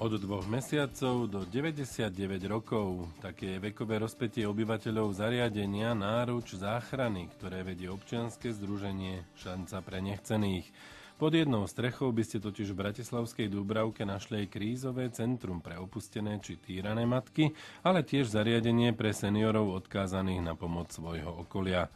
Od 2 mesiacov do 99 rokov. Také je vekové rozpätie obyvateľov zariadenia Náruč záchrany, ktoré vedie občianske združenie Šanca pre nechcených. Pod jednou strechou by ste totiž v bratislavskej Dúbravke našli aj krízové centrum pre opustené či týrané matky, ale tiež zariadenie pre seniorov odkázaných na pomoc svojho okolia.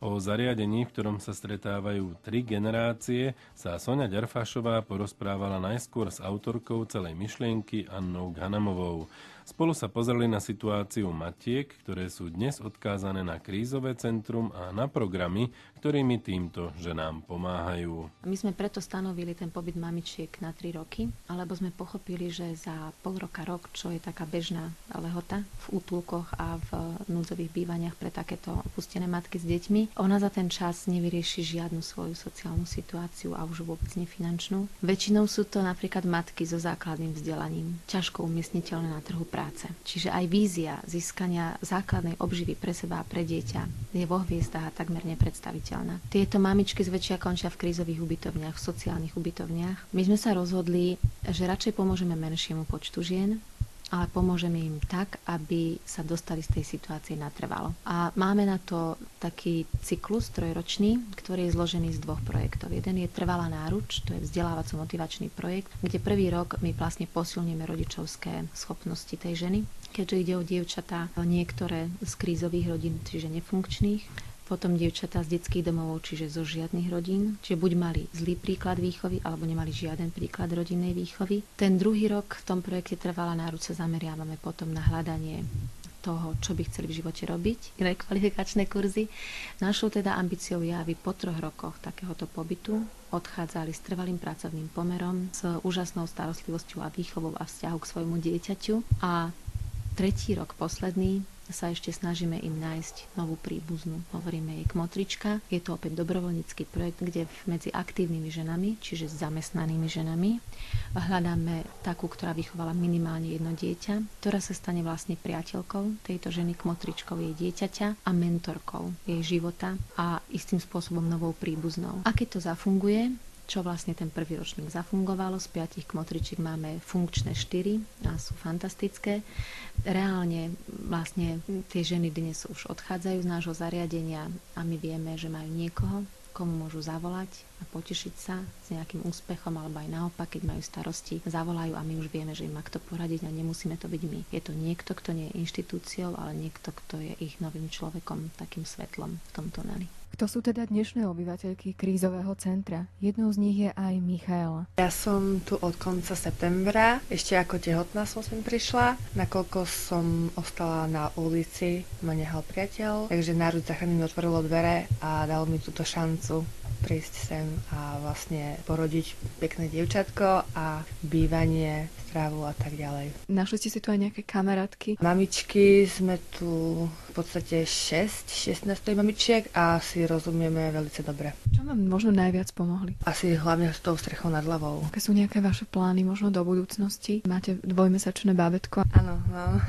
O zariadení, v ktorom sa stretávajú 3 generácie, sa Soňa Ďarfášová porozprávala najskôr s autorkou celej myšlienky Annou Ghanamovou. Spolu sa pozreli na situáciu matiek, ktoré sú dnes odkázané na krízové centrum a na programy, ktorými týmto ženám pomáhajú. My sme preto stanovili ten pobyt mamičiek na 3 roky, alebo sme pochopili, že za pol roka, rok, čo je taká bežná lehota v útulkoch a v núdzových bývaniach pre takéto opustené matky s deťmi, ona za ten čas nevyrieši žiadnu svoju sociálnu situáciu a už vôbec nefinančnú. Väčšinou sú to napríklad matky so základným vzdelaním, ťažko umiestniteľné na trhu práce. Čiže aj vízia získania základnej obživy pre seba a pre dieťa je vo hviezdách a takmer nepredstaviteľná. Tieto mamičky zväčšia končia v krízových ubytovniach, v sociálnych ubytovniach. My sme sa rozhodli, že radšej pomôžeme menšiemu počtu žien, ale pomôžeme im tak, aby sa dostali z tej situácie natrvalo. A máme na to taký cyklus trojročný, ktorý je zložený z 2 projektov. Jeden je Trvalá náruč, to je vzdelávaco-motivačný projekt, kde prvý rok my vlastne posilníme rodičovské schopnosti tej ženy, keďže ide o dievčatá niektoré z krízových rodín, čiže nefunkčných, potom dievčatá z detských domov, čiže zo žiadnych rodín, čiže buď mali zlý príklad výchovy, alebo nemali žiaden príklad rodinnej výchovy. Ten druhý rok v tom projekte Trvalá náruč sa zameriavame potom na hľadanie toho, čo by chceli v živote robiť, rekvalifikačné kurzy. Našou teda ambíciou je, aby po 3 rokoch takéhoto pobytu odchádzali s trvalým pracovným pomerom, s úžasnou starostlivosťou a výchovou a vzťahom k svojmu dieťaťu. A 3. rok, posledný, sa ešte snažíme im nájsť novú príbuznú. Hovoríme jej Kmotrička. Je to opäť dobrovoľnícky projekt, kde medzi aktívnymi ženami, čiže zamestnanými ženami, hľadáme takú, ktorá vychovala minimálne 1 dieťa, ktorá sa stane vlastne priateľkou tejto ženy, Kmotričkou jej dieťaťa a mentorkou jej života a istým spôsobom novou príbuznou. A keď to zafunguje, čo vlastne ten prvý ročník zafungovalo. Z 5 kmotričiek máme funkčné 4 a sú fantastické. Reálne vlastne tie ženy dnes už odchádzajú z nášho zariadenia a my vieme, že majú niekoho, komu môžu zavolať a potešiť sa s nejakým úspechom, alebo aj naopak, keď majú starosti, zavolajú a my už vieme, že im má kto poradiť a nemusíme to byť my. Je to niekto, kto nie je inštitúciou, ale niekto, kto je ich novým človekom, takým svetlom v tom tuneli. Kto sú teda dnešné obyvateľky krízového centra? Jednou z nich je aj Michaela. Ja som tu od konca septembra. Ešte ako tehotná som sem prišla. Nakoľko som ostala na ulici, ma nehal priateľ. Takže Náruč záchrany mi otvorilo dvere a dal mi túto šancu prísť sem a vlastne porodiť pekné dievčatko a bývanie, strávu a tak ďalej. Našli ste si tu aj nejaké kamarátky? Mamičky sme tu v podstate 16 mamičiek a si rozumieme veľmi dobre. Čo vám možno najviac pomohli? Asi hlavne s tou strechou nad hlavou. Aké sú nejaké vaše plány možno do budúcnosti? Máte 2-mesačné bábätko? Áno, mám.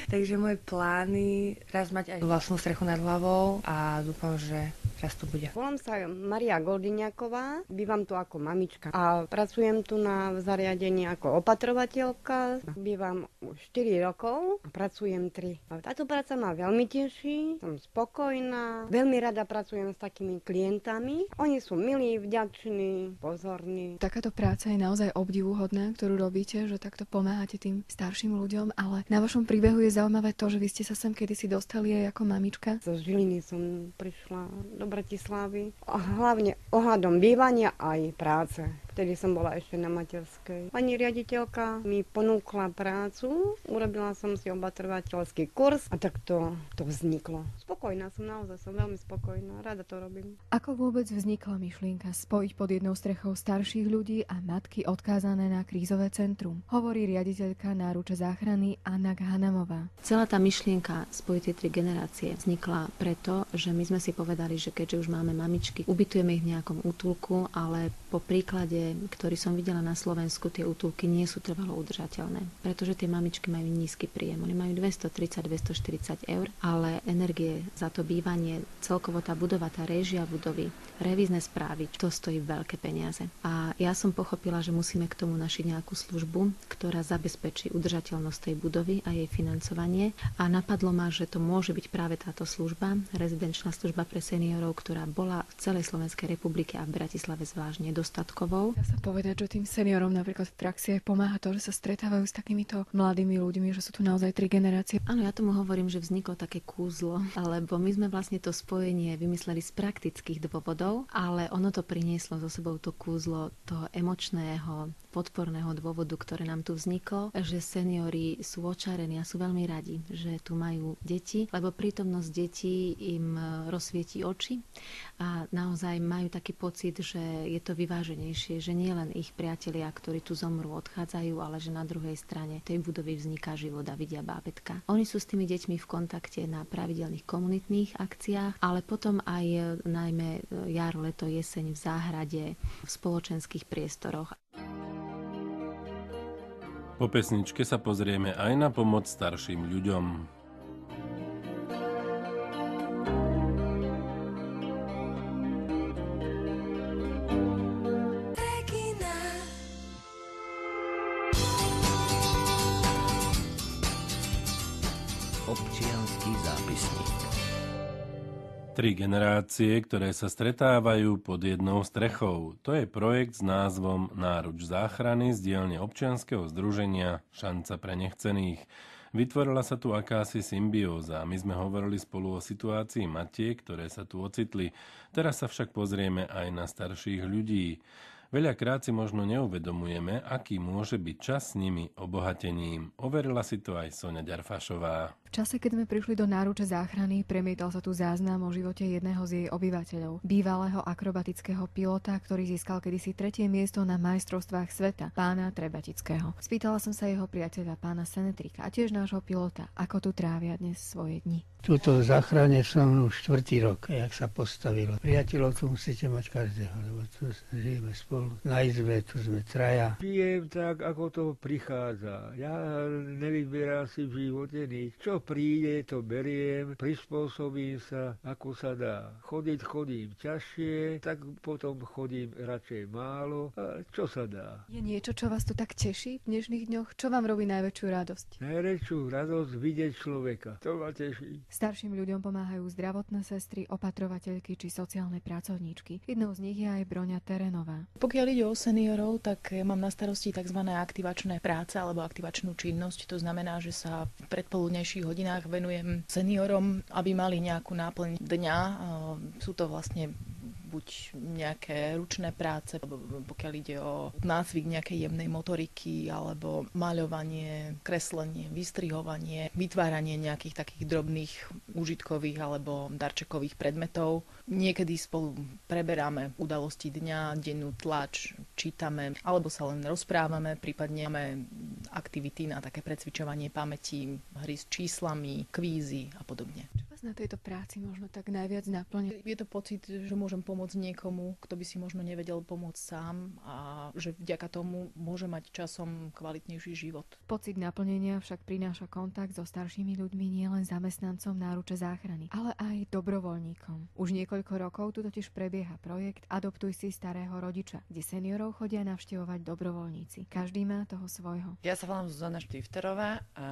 Takže moje plány raz mať aj vlastnú strechu nad hlavou a dúfam, že raz to bude. Volám sa Maria Goldiňáková, bývam tu ako mamička a pracujem tu na zariadení ako opatrovateľka. Bývam už 4 rokov a pracujem 3. Táto práca ma veľmi teší, som spokojná, veľmi rada pracujem s takými klientami. Oni sú milí, vďační, pozorní. Takáto práca je naozaj obdivuhodná, ktorú robíte, že takto pomáhate tým starším ľuďom, ale na vašom príbehu je zaujímavé to, že vy ste sa sem kedysi dostali aj ako mamička. Zo Žiliny som prišla do Bratislavy a hlavne ohľadom bývania aj práce. Vtedy som bola ešte na materskej. Pani riaditeľka mi ponúkla prácu, urobila som si opatrovateľský kurz a tak to vzniklo. Spokojná som, naozaj som veľmi spokojná, rada to robím. Ako vôbec vznikla myšlienka spojiť pod jednou strechou starších ľudí a matky odkázané na krízové centrum? Hovorí riaditeľka Náruče záchrany Anna Ghanamová. Celá tá myšlienka spojiť tie 3 generácie vznikla preto, že my sme si povedali, že keďže už máme mamičky, ubytujeme ich v nejakom útulku, ale po príklade útulke, ktoré som videla na Slovensku, tie útulky nie sú trvalo udržateľné, pretože tie mamičky majú nízky príjem. Oni majú 230-240 eur, ale energie za to bývanie, celkovo tá budova, tá réžia budovy, revízne správy, to stojí veľké peniaze. A ja som pochopila, že musíme k tomu našiť nejakú službu, ktorá zabezpečí udržateľnosť tej budovy a jej financovanie. A napadlo ma, že to môže byť práve táto služba, rezidenčná služba pre seniorov, ktorá bola v celej Slovenskej republike a v Bratislave zvlášť nedostatkovou. Dá sa povedať, že tým seniorom napríklad v praxi aj pomáha to, že sa stretávajú s takýmito mladými ľuďmi, že sú tu naozaj 3 generácie. Áno, ja tomu hovorím, že vzniklo také kúzlo, lebo my sme vlastne to spojenie vymysleli z praktických dôvodov, ale ono to prinieslo so sebou to kúzlo toho emočného, podporného dôvodu, ktoré nám tu vzniklo, že seniori sú očarení a sú veľmi radi, že tu majú deti, lebo prítomnosť detí im rozsvietí oči a naozaj majú taký pocit, že je to vyváženejšie, že nie len ich priatelia, ktorí tu zomrú, odchádzajú, ale že na druhej strane tej budovy vzniká život a vidia bábätka. Oni sú s tými deťmi v kontakte na pravidelných komunitných akciách, ale potom aj najmä jar, leto, jeseň v záhrade, v spoločenských priestoroch. Po pesničke sa pozrieme aj na pomoc starším ľuďom. Občiansky zápisník. 3 generácie, ktoré sa stretávajú pod jednou strechou. To je projekt s názvom Náruč záchrany z dielne občianskeho združenia Šanca pre nechcených. Vytvorila sa tu akási symbióza. My sme hovorili spolu o situácii matiek, ktoré sa tu ocitli. Teraz sa však pozrieme aj na starších ľudí. Veľakrát si možno neuvedomujeme, aký môže byť čas s nimi obohatením. Overila si to aj Soňa Ďarfašová. V čase, keď sme prišli do Náruče záchrany, premietal sa tu záznam o živote jedného z jej obyvateľov, bývalého akrobatického pilota, ktorý získal kedysi 3. miesto na majstrovstvách sveta, pána Trebatického. Spýtala som sa jeho priateľa, pána Senetrika, a tiež nášho pilota, ako tu trávia dnes svoje dni. Tuto v záchrane som už 4. rok, jak sa postavilo. Priateľov tu musíte mať každého, lebo tu žijeme spolu. Na izbe tu sme traja. Žijem tak, ako to prichádza. Ja nevyberám si v živote nič. Čo príde, to beriem, prispôsobím sa, ako sa dá. Chodím ťažšie, tak potom chodím radšej málo. A čo sa dá? Je niečo, čo vás tu tak teší v dnešných dňoch? Čo vám robí najväčšiu radosť? Najväčšiu radosť vidieť človeka. To ma teší. Starším ľuďom pomáhajú zdravotné sestry, opatrovateľky či sociálne pracovníčky. Jednou z nich je aj Broňa Terenová. Pokiaľ ide o seniorov, tak ja mám na starosti tzv. Aktivačné práce alebo aktivačnú činnosť. To znamená, že sa v predpoludnejších hodinách venujem seniorom, aby mali nejakú náplň dňa. Sú to vlastne buď nejaké ručné práce, pokiaľ ide o nácvik nejakej jemnej motoriky, alebo maľovanie, kreslenie, vystrihovanie, vytváranie nejakých takých drobných užitkových alebo darčekových predmetov. Niekedy spolu preberáme udalosti dňa, dennú tlač, čítame, alebo sa len rozprávame, prípadne máme aktivity na také precvičovanie pamäti, hry s číslami, kvízy a podobne. Čo vás na tejto práci možno tak najviac naplňa? Je to pocit, že môžem pomôcť niekomu, kto by si možno nevedel pomôcť sám a že vďaka tomu môže mať časom kvalitnejší život. Pocit naplnenia však prináša kontakt so staršími ľuďmi nielen zamestnancom Náruče záchrany, ale aj dobrovoľníkom. Už niekoľko rokov tu totiž prebieha projekt Adoptuj si starého rodiča, kde seniorov chodia navštevovať dobrovoľníci. Každý má toho svojho. Ja sa volám Zuzana Štifterová a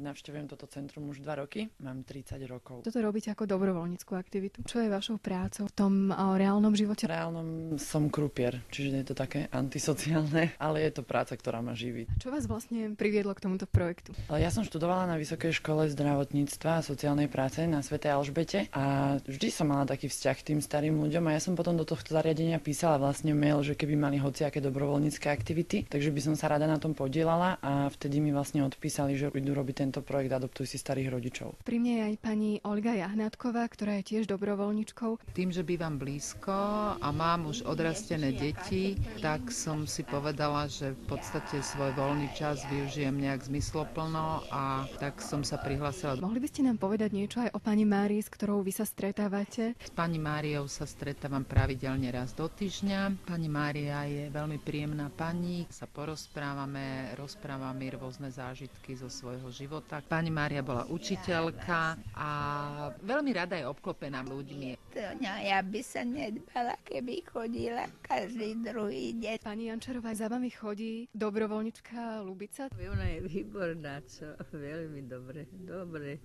navštevujem toto centrum už 2 roky. Mám 30 rokov. Toto robíte ako dobrovoľníckú aktivitu. Čo je vašou prácou v tom reálnom živote? V reálnom som krupier, čiže je to také antisociálne, ale je to práca, ktorá ma živí. Čo vás vlastne priviedlo k tomuto projektu? Ja som študovala na Vysokej škole zdravotníctva a sociálnej práce na Svätej Alžbete a vždy som mala taký vzťah k tým starým ľuďom a ja som potom do tohto zariadenia písala vlastne mail, že keby mali hociaké dobrovoľnícke aktivity, takže by som sa rada na tom podielala a vtedy mi vlastne odpísali, že idú robiť tento projekt Adoptuj si starých rodičov. Pri mne je aj pani Olga Olga Jahnátková, ktorá je tiež dobrovoľničkou. Tým, že bývam blízko a mám už odrastené deti, tak som si povedala, že v podstate svoj voľný čas využijem nejak zmysloplno a tak som sa prihlásila. Mohli by ste nám povedať niečo aj o pani Márii, s ktorou vy sa stretávate? S pani Máriou sa stretávam pravidelne raz do týždňa. Pani Mária je veľmi príjemná pani, sa porozprávame, rozpráva mi rôzne zážitky zo svojho života. Pani Mária bola učiteľka a veľmi rada je obklopená ľuďmi. Ja by sa nedbala, keby chodila každý druhý deň. Pani Jančarová, za vami chodí dobrovoľnička Lubica? Ona je výborná, čo? Veľmi dobre.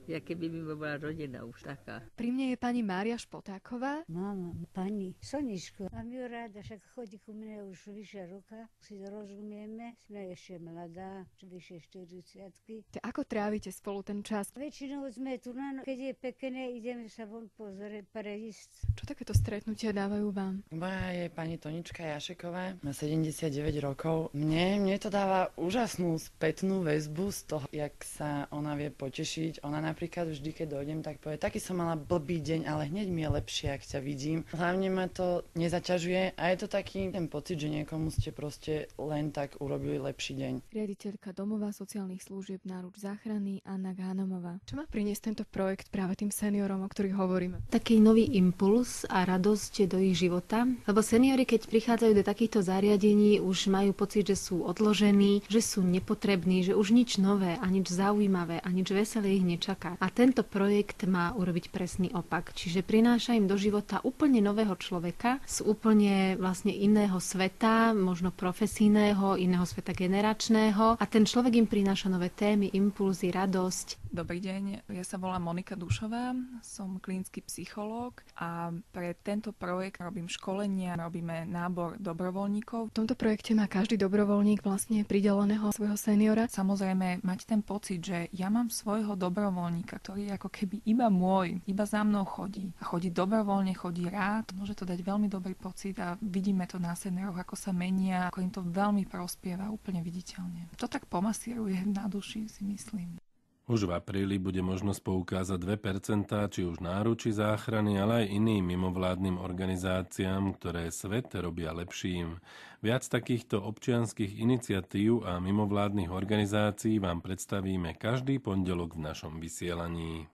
Ja keby by bola rodina už taká. Pri mne je pani Mária Špotáková. Mama, pani Soničko, mám ju rada, však chodí ku mne už vyše roka, si rozumieme, sme ešte mladá, vyše 40-ky. Ako trávite spolu ten čas? Väčšinou sme tu, keď je pekné, ideme sa von pozrieť, prejsť. Čo takéto stretnutia dávajú vám? Moja je pani Tonička Jašeková, má 79 rokov. Mne to dáva úžasnú spätnú väzbu z toho, jak sa ona vie potešiť. Ona napríklad vždy, keď dojdem, tak povie, taký som mala blbý deň, ale hneď mi je lepšie, ak ťa vidím. Hlavne ma to nezaťažuje a je to taký ten pocit, že niekomu ste proste len tak urobili lepší deň. Riaditeľka domova sociálnych služieb Náruč záchrany Anna Gánomová. Čo má priniesť tento projekt práve tým seniorom, o ktorých hovoríme? Taký nový impuls a radosť do ich života, lebo seniori, keď prichádzajú do takýchto zariadení, už majú pocit, že sú odložení, že sú nepotrební, že už nič nové a nič zaujímavé a nič veselé ich nečaká. A tento projekt má urobiť presný opak, čiže prináša im do života úplne nového človeka z úplne vlastne iného sveta, možno profesijného, iného sveta generačného a ten človek im prináša nové témy, impulzy, radosť. Dobrý deň, ja sa volám Monika Dušová, som klinický psychológ a pre tento projekt robím školenia, robíme nábor dobrovoľníkov. V tomto projekte má každý dobrovoľník vlastne prideleného svojho seniora. Samozrejme, mať ten pocit, že ja mám svojho dobrovoľníka, ktorý je ako keby iba môj, iba za mnou chodí. A chodí dobrovoľne, chodí rád, môže to dať veľmi dobrý pocit a vidíme to na senioroch, ako sa menia, ako im to veľmi prospieva, úplne viditeľne. To tak pomasíruje na duši, si myslím. Už v apríli bude možnosť poukázať 2%, či už Náruči záchrany, ale aj iným mimovládnym organizáciám, ktoré svet robia lepším. Viac takýchto občianskych iniciatív a mimovládnych organizácií vám predstavíme každý pondelok v našom vysielaní.